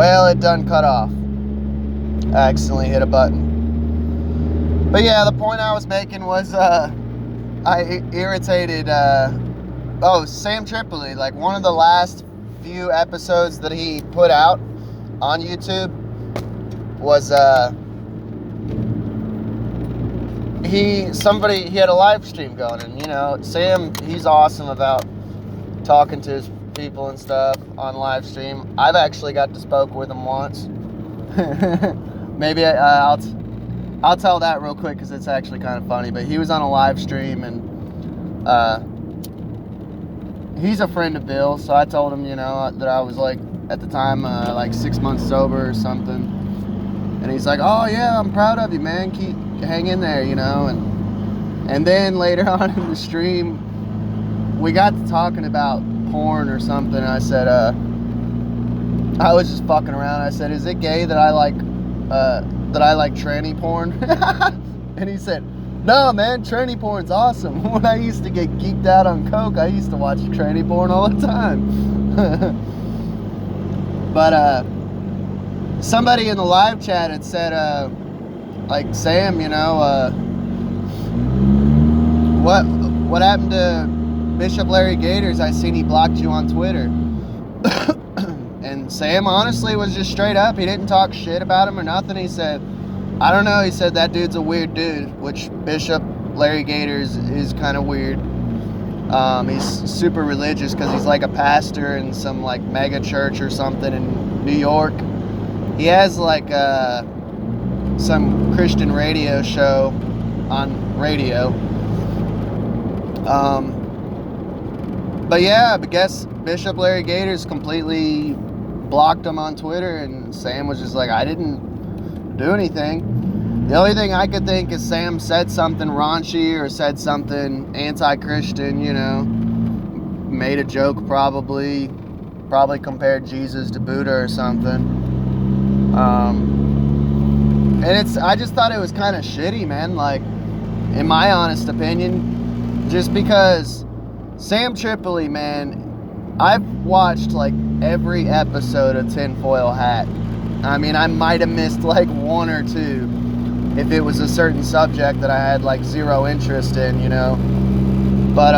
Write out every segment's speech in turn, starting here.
Well, it done cut off. I accidentally hit a button. But yeah, the point I was making was I irritated Sam Tripoli. Like, one of the last few episodes that he put out on YouTube was he had a live stream going, and Sam, he's awesome about talking to his people and stuff on live stream. I've actually got to spoke with him once. Maybe I'll tell that real quick because it's actually kind of funny. But he was on a live stream, and he's a friend of Bill, so I told him that I was like at the time like 6 months sober or something, and he's like, "Oh yeah, I'm proud of you, man. Hang in there, and then later on in the stream, we got to talking about porn or something. I said, I was just fucking around. I said, "Is it gay that I like tranny porn?" And he said, "No, man, tranny porn's awesome. When I used to get geeked out on coke, I used to watch tranny porn all the time." But somebody in the live chat had said, like, "Sam, what happened to Bishop Larry Gaiters? I seen he blocked you on Twitter." And Sam honestly was just straight up. He didn't talk shit about him or nothing. He said, "I don't know." He said, "That dude's a weird dude," which Bishop Larry Gaiters is kind of weird. He's super religious because he's like a pastor in some like mega church or something in New York. He has like some Christian radio show on radio. But yeah, I guess Bishop Larry Gaiters completely blocked him on Twitter, and Sam was just like, "I didn't do anything." The only thing I could think is Sam said something raunchy or said something anti-Christian, made a joke probably compared Jesus to Buddha or something. And I just thought it was kind of shitty, man, like, in my honest opinion, just because Sam Tripoli, man, I've watched like every episode of Tinfoil Hat. I mean, I might have missed like one or two if it was a certain subject that I had like zero interest in, But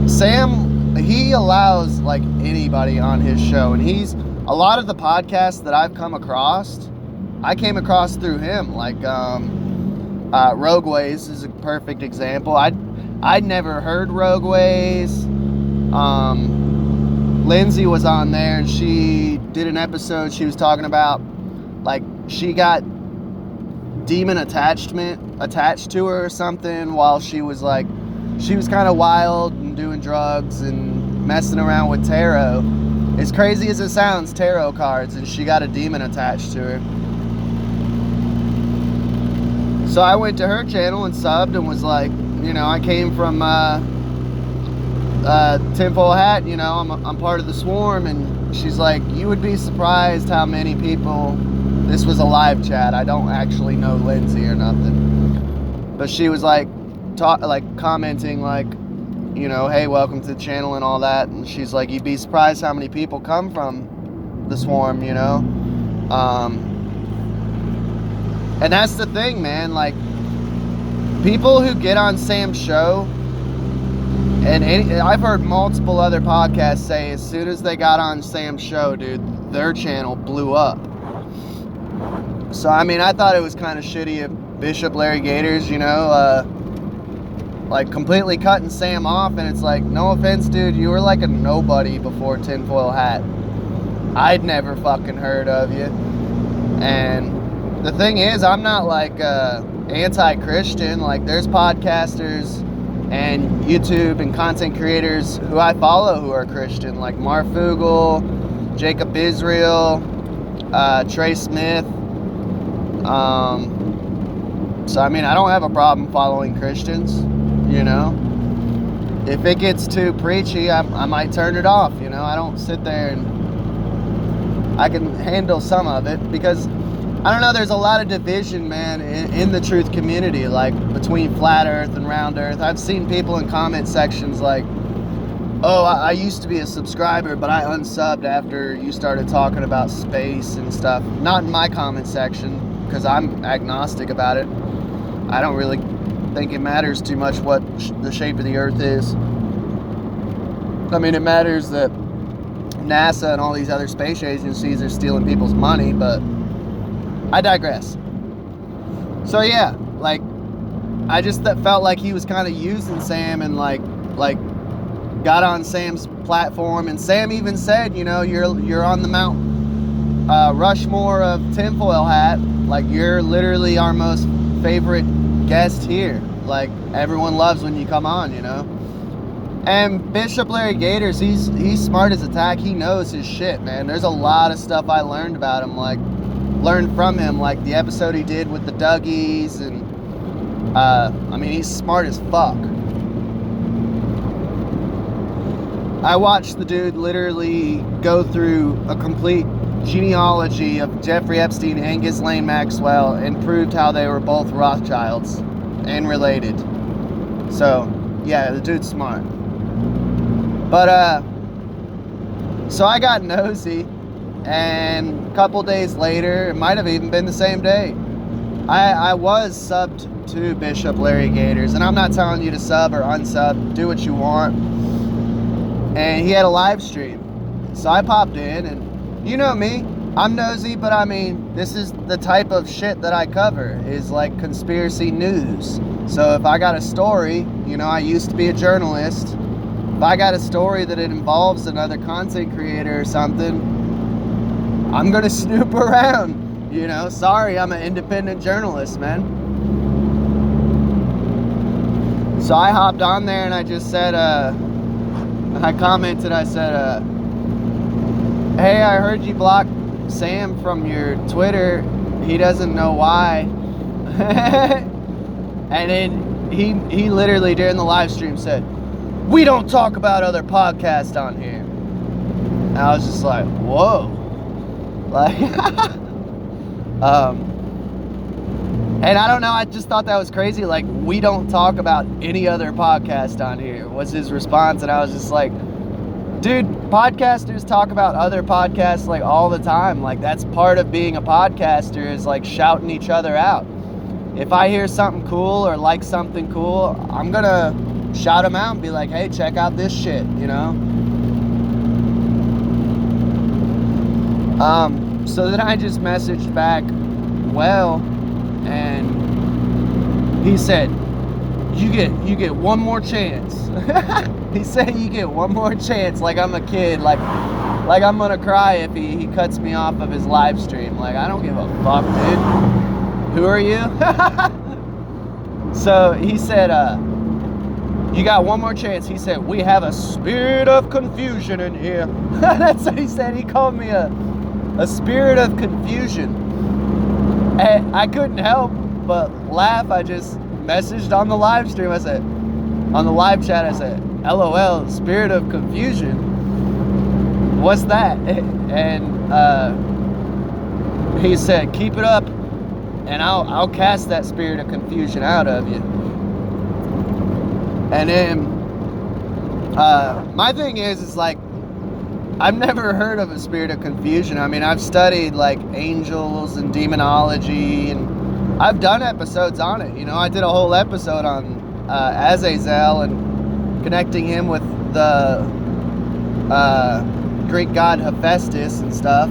Sam, he allows like anybody on his show, and a lot of the podcasts that I've come across, I came across through him. Like Rogueways is a perfect example. I'd never heard Rogueways. Lindsay was on there, and she did an episode. She was talking about like she got demon attached to her or something while she was kind of wild and doing drugs and messing around with tarot. As crazy as it sounds, tarot cards, and she got a demon attached to her. So I went to her channel and subbed and was like, I came from Tinfoil Hat, I'm part of the Swarm, and she's like, "You would be surprised how many people," this was a live chat, I don't actually know Lindsay or nothing, but she was like, commenting like, "Hey, welcome to the channel," and all that, and she's like, "You'd be surprised how many people come from the Swarm," and that's the thing, man, like, people who get on Sam's show, and I've heard multiple other podcasts say as soon as they got on Sam's show, dude, their channel blew up. So, I mean, I thought it was kind of shitty of Bishop Larry Gaiters, like completely cutting Sam off, and it's like, no offense, dude, you were like a nobody before Tinfoil Hat. I'd never fucking heard of you. And the thing is, I'm not like anti-Christian. Like, there's podcasters and YouTube and content creators who I follow who are Christian, like Marfugel, Jacob Israel, Trey Smith. So I mean, I don't have a problem following Christians, If it gets too preachy, I might turn it off, I don't sit there, and I can handle some of it because, I don't know, there's a lot of division, man, in the truth community, like between flat earth and round earth. I've seen people in comment sections like, oh, I used to be a subscriber, but I unsubbed after you started talking about space and stuff. Not in my comment section, because I'm agnostic about it. I don't really think it matters too much what the shape of the Earth is. I mean, it matters that NASA and all these other space agencies are stealing people's money, but I digress. So yeah, like, I just felt like he was kind of using Sam and like got on Sam's platform, and Sam even said, you know, you're on the Mount Rushmore of tinfoil hat. Like, you're literally our most favorite guest here. Like, everyone loves when you come on, you know. And Bishop Larry Gaiters, he's smart as a tack. He knows his shit, man. There's a lot of stuff I learned about him, like learned from him, like the episode he did with the Dougies, and I mean, he's smart as fuck. I watched the dude literally go through a complete genealogy of Jeffrey Epstein and Ghislaine Maxwell and proved how they were both Rothschilds and related. So, yeah, the dude's smart. But, so I got nosy, and a couple days later, it might have even been the same day, I was subbed to Bishop Larry Gaiters, and I'm not telling you to sub or unsub, do what you want. And he had a live stream, so I popped in, and you know me, I'm nosy, but I mean, this is the type of shit that I cover, is like conspiracy news. So if I got a story, you know, I used to be a journalist, if I got a story that it involves another content creator or something, I'm gonna snoop around, you know. Sorry, I'm an independent journalist, man. So I hopped on there and I just said, I commented, I said, hey, I heard you blocked Sam from your Twitter. He doesn't know why. And then he literally during the live stream said, we don't talk about other podcasts on here. And I was just like, whoa. Like, and I don't know, I just thought that was crazy. Like, we don't talk about any other podcast on here, was his response. And I was just like, dude, podcasters talk about other podcasts like all the time. Like, that's part of being a podcaster, is like shouting each other out. If I hear something cool or like something cool, I'm gonna shout them out and be like, hey, check out this shit, you know? So then I just messaged back, well, and he said, you get one more chance. He said you get one more chance, like I'm a kid, like I'm gonna cry if he cuts me off of his live stream. Like, I don't give a fuck, dude. Who are you? So he said, you got one more chance. He said, we have a spirit of confusion in here. That's what he said. He called me a spirit of confusion. And I couldn't help but laugh. I just messaged on the live stream. I said, on the live chat, I said, LOL, spirit of confusion. What's that? And he said, keep it up, and I'll cast that spirit of confusion out of you. And then my thing is like, I've never heard of a spirit of confusion. I mean, I've studied like angels and demonology, and I've done episodes on it. You know, I did a whole episode on Azazel and connecting him with the Greek god Hephaestus and stuff.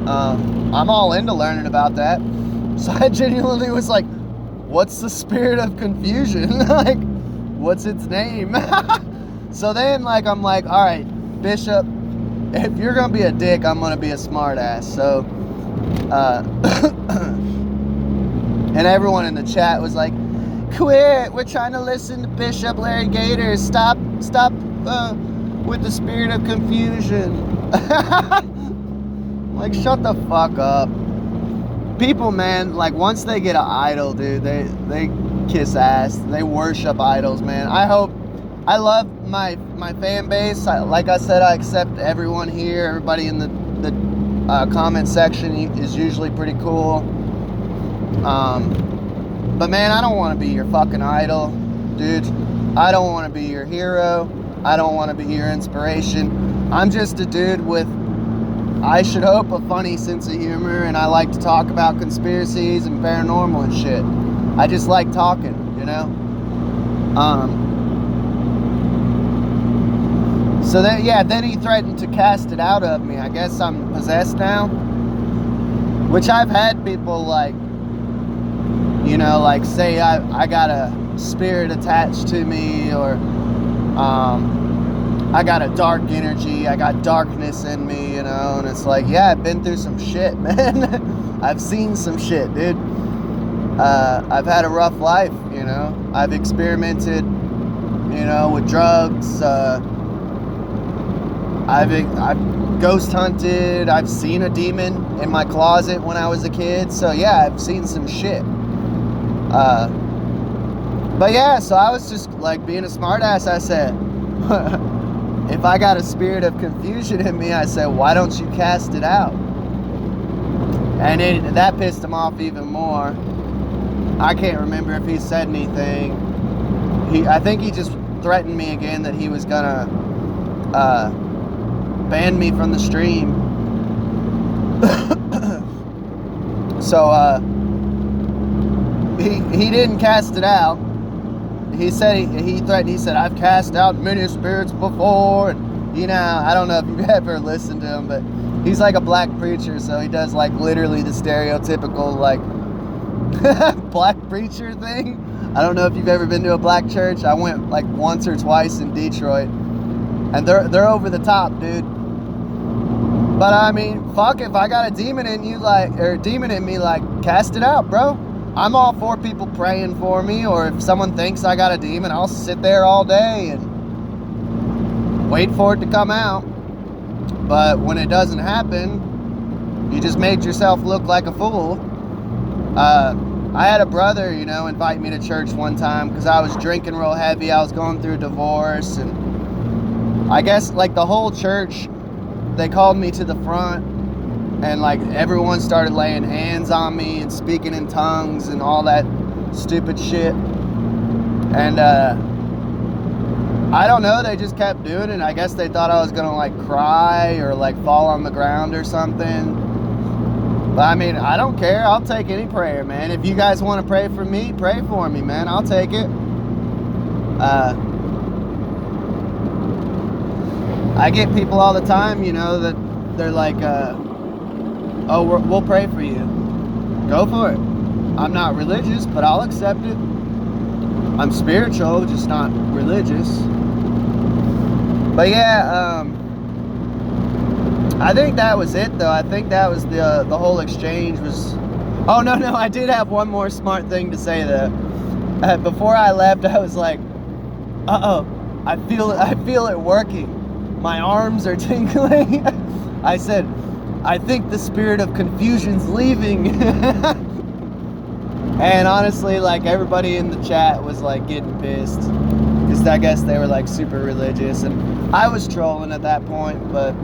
I'm all into learning about that. So I genuinely was like, what's the spirit of confusion? Like, what's its name? So then, like, I'm like, all right, Bishop, if you're gonna be a dick, I'm gonna be a smart ass. So and everyone in the chat was like, quit, we're trying to listen to Bishop Larry Gaiters, stop with the spirit of confusion. Like, shut the fuck up. People, man, like, once they get an idol, dude, they kiss ass. They worship idols, man. I love my fan base. Like I said, I accept everyone here. Everybody in the comment section is usually pretty cool. But man, I don't want to be your fucking idol, dude. I don't want to be your hero. I don't want to be your inspiration. I'm just a dude with, I should hope, a funny sense of humor, and I like to talk about conspiracies and paranormal and shit. I just like talking, you know? So that, yeah, then he threatened to cast it out of me. I guess I'm possessed now, which I've had people like, you know, like say I got a spirit attached to me, or I got a dark energy, I got darkness in me, you know, and it's like, yeah, I've been through some shit, man. I've seen some shit, dude. I've had a rough life, you know. I've experimented, you know, with drugs. I've ghost hunted. I've seen a demon in my closet when I was a kid. So yeah, I've seen some shit. But yeah, so I was just like being a smartass. I said, if I got a spirit of confusion in me, I said, why don't you cast it out? And that pissed him off even more. I can't remember if he said anything. I think he just threatened me again that he was gonna ban me from the stream. So he didn't cast it out. He said he threatened. He said, I've cast out many spirits before, and you know, I don't know if you've ever listened to him, but he's like a black preacher, so he does like literally the stereotypical like black preacher thing. I don't know if you've ever been to a black church. I went like once or twice in Detroit, and they're over the top, dude. But I mean, fuck, if I got a demon in you, like, or a demon in me, like, cast it out, bro. I'm all for people praying for me, or if someone thinks I got a demon, I'll sit there all day and wait for it to come out. But when it doesn't happen, you just made yourself look like a fool. I had a brother, you know, invite me to church one time because I was drinking real heavy. I was going through a divorce, and I guess like the whole church, they called me to the front, and like everyone started laying hands on me and speaking in tongues and all that stupid shit. And I don't know, they just kept doing it. I guess they thought I was gonna like cry or like fall on the ground or something. But I mean, I don't care. I'll take any prayer, man. If you guys want to pray for me, pray for me, man. I'll take it. I get people all the time, you know, that they're like, oh, we'll pray for you. Go for it. I'm not religious, but I'll accept it. I'm spiritual, just not religious. But yeah, I think that was it, though. I think that was the whole exchange was... Oh, no, I did have one more smart thing to say, though. Before I left, I was like, uh-oh, I feel it working. My arms are tingling. I said, I think the spirit of confusion's leaving. And honestly, like, everybody in the chat was like getting pissed, because I guess they were like super religious, and I was trolling at that point. But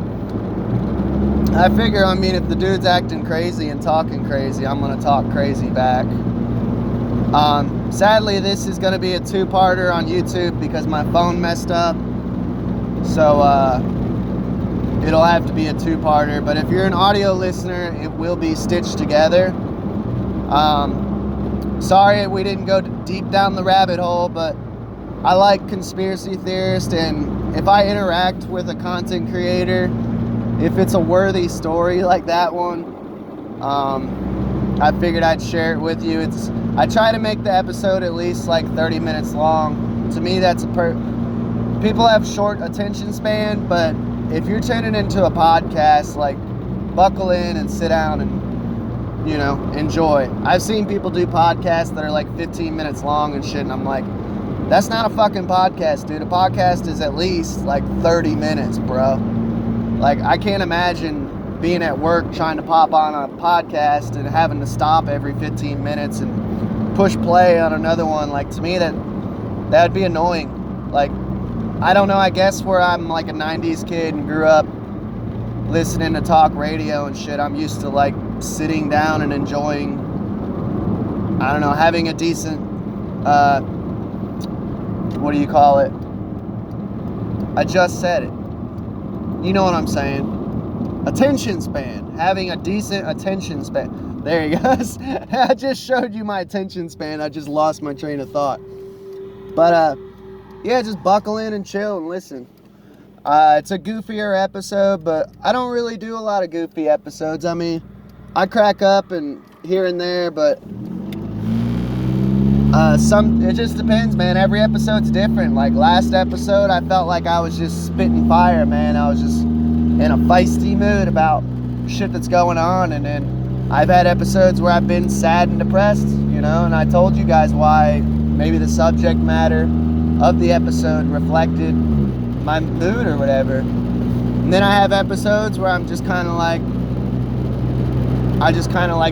I figure, I mean, if the dude's acting crazy and talking crazy, I'm gonna talk crazy back. Sadly, this is gonna be a two-parter on YouTube because my phone messed up. So it'll have to be a two-parter, but if you're an audio listener, it will be stitched together. Sorry we didn't go deep down the rabbit hole, but I like conspiracy theorists, and if I interact with a content creator, if it's a worthy story like that one, I figured I'd share it with you. I try to make the episode at least like 30 minutes long. To me, that's people have short attention span, but if you're tuning into a podcast, like, buckle in and sit down and, you know, enjoy. I've seen people do podcasts that are like 15 minutes long and shit, and I'm like, that's not a fucking podcast, dude. A podcast is at least like 30 minutes, bro. Like, I can't imagine being at work trying to pop on a podcast and having to stop every 15 minutes and push play on another one. Like, to me, that'd be annoying. Like, I don't know, I guess where I'm like a 90s kid and grew up listening to talk radio and shit, I'm used to like sitting down and enjoying, I don't know, having a decent, what do you call it? I just said it. You know what I'm saying. Attention span. Having a decent attention span. There you go. I just showed you my attention span. I just lost my train of thought. But, yeah, just buckle in and chill and listen. It's a goofier episode, but I don't really do a lot of goofy episodes. I mean, I crack up and here and there, but it just depends, man. Every episode's different. Like last episode, I felt like I was just spitting fire, man. I was just in a feisty mood about shit that's going on, and then I've had episodes where I've been sad and depressed, you know, and I told you guys why. Maybe the subject matter of the episode reflected my mood or whatever. And then I have episodes where I'm just kind of like,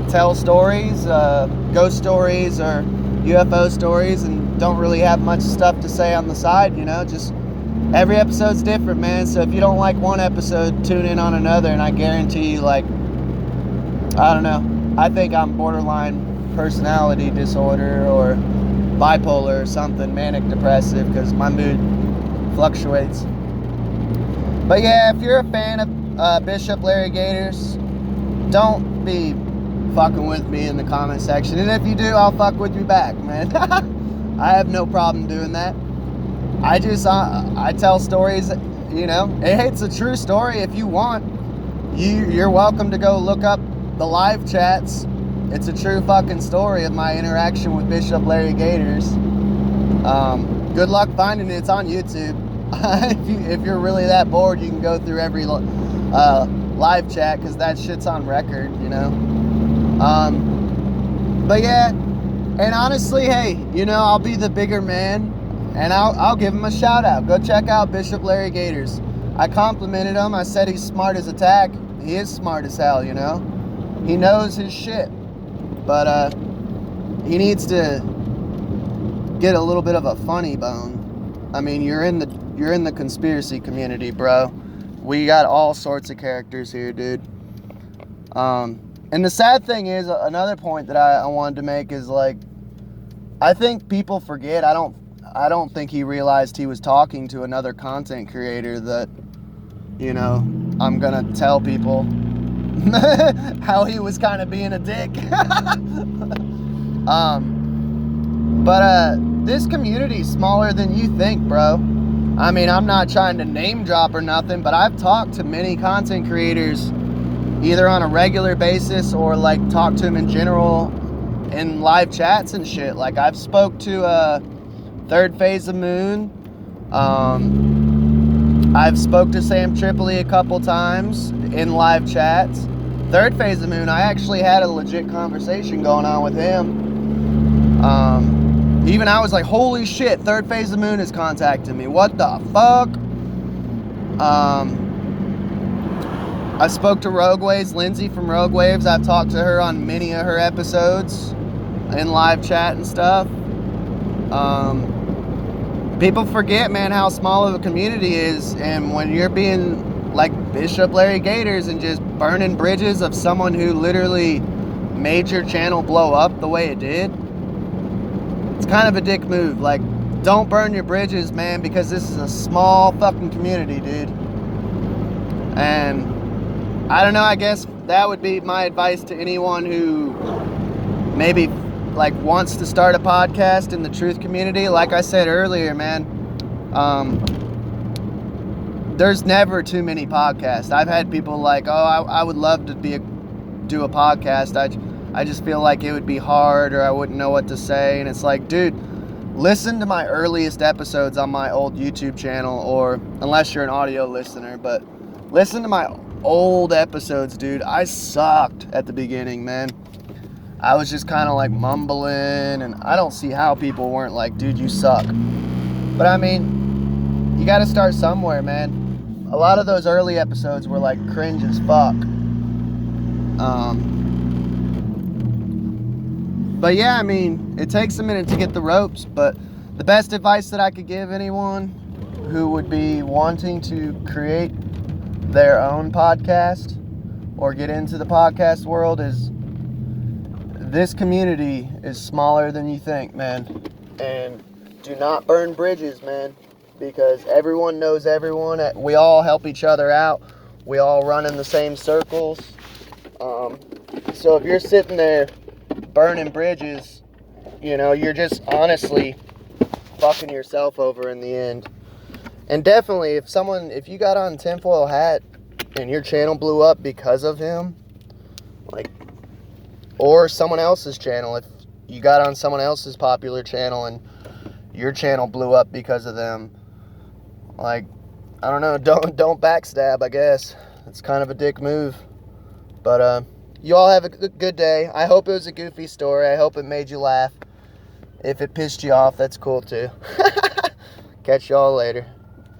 tell stories, ghost stories or UFO stories, and don't really have much stuff to say on the side, you know. Just every episode's different, man. So if you don't like one episode, tune in on another, and I guarantee you, like, I don't know, I think I'm borderline personality disorder or bipolar or something, manic depressive, because my mood fluctuates. But yeah, if you're a fan of Bishop Larry Gaiters, don't be fucking with me in the comment section, and if you do, I'll fuck with you back, man. I have no problem doing that. I just I tell stories, you know. It's a true story. If you want, you're welcome to go look up the live chats. It's a true fucking story of my interaction with Bishop Larry Gaiters. Good luck finding it. It's on YouTube. If you're really that bored, you can go through every live chat, because that shit's on record, you know. But yeah, and honestly, hey, you know, I'll be the bigger man, and I'll give him a shout out. Go check out Bishop Larry Gaiters. I complimented him. I said he's smart as a tack. He is smart as hell, you know. He knows his shit. But he needs to get a little bit of a funny bone. I mean, you're in the conspiracy community, bro. We got all sorts of characters here, dude. And the sad thing is, another point that I wanted to make is, like, I think people forget. I don't think he realized he was talking to another content creator that, you know, I'm gonna tell people how he was kind of being a dick. But this community's smaller than you think, bro. I mean, I'm not trying to name drop or nothing, but I've talked to many content creators either on a regular basis or like talk to them in general in live chats and shit. Like, I've spoke to Third Phase of Moon. I've spoke to Sam Tripoli a couple times in live chats. Third Phase of Moon, I actually had a legit conversation going on with him. Even I was like, holy shit, Third Phase of Moon is contacting me. What the fuck? I spoke to Rogue Waves, Lindsay from Rogue Waves. I've talked to her on many of her episodes in live chat and stuff. People forget, man, how small of a community is, and when you're being like Bishop Larry Gaiters and just burning bridges of someone who literally made your channel blow up the way it did, it's kind of a dick move. Like, don't burn your bridges, man, because this is a small fucking community, dude. And I don't know, I guess that would be my advice to anyone who maybe like wants to start a podcast in the truth community. Like I said earlier, man, there's never too many podcasts. I've had people like, oh, I would love to do a podcast. I just feel like it would be hard, or I wouldn't know what to say. And it's like, dude, listen to my earliest episodes on my old YouTube channel, or unless you're an audio listener, but listen to my old episodes, dude. I sucked at the beginning, man. I was just kind of like mumbling, and I don't see how people weren't like, dude, you suck. But I mean, you got to start somewhere, man. A lot of those early episodes were like cringe as fuck. But yeah, I mean, it takes a minute to get the ropes, but the best advice that I could give anyone who would be wanting to create their own podcast or get into the podcast world is, this community is smaller than you think, man. And do not burn bridges, man. because everyone knows everyone. We all help each other out. We all run in the same circles. So if you're sitting there burning bridges, you know, you're just honestly fucking yourself over in the end. And definitely, if you got on tinfoil hat and your channel blew up because of him, like, or someone else's channel, if you got on someone else's popular channel and your channel blew up because of them, like, I don't know, don't backstab, I guess. It's kind of a dick move. But you all have a good day. I hope it was a goofy story. I hope it made you laugh. If it pissed you off, that's cool too. Catch y'all later.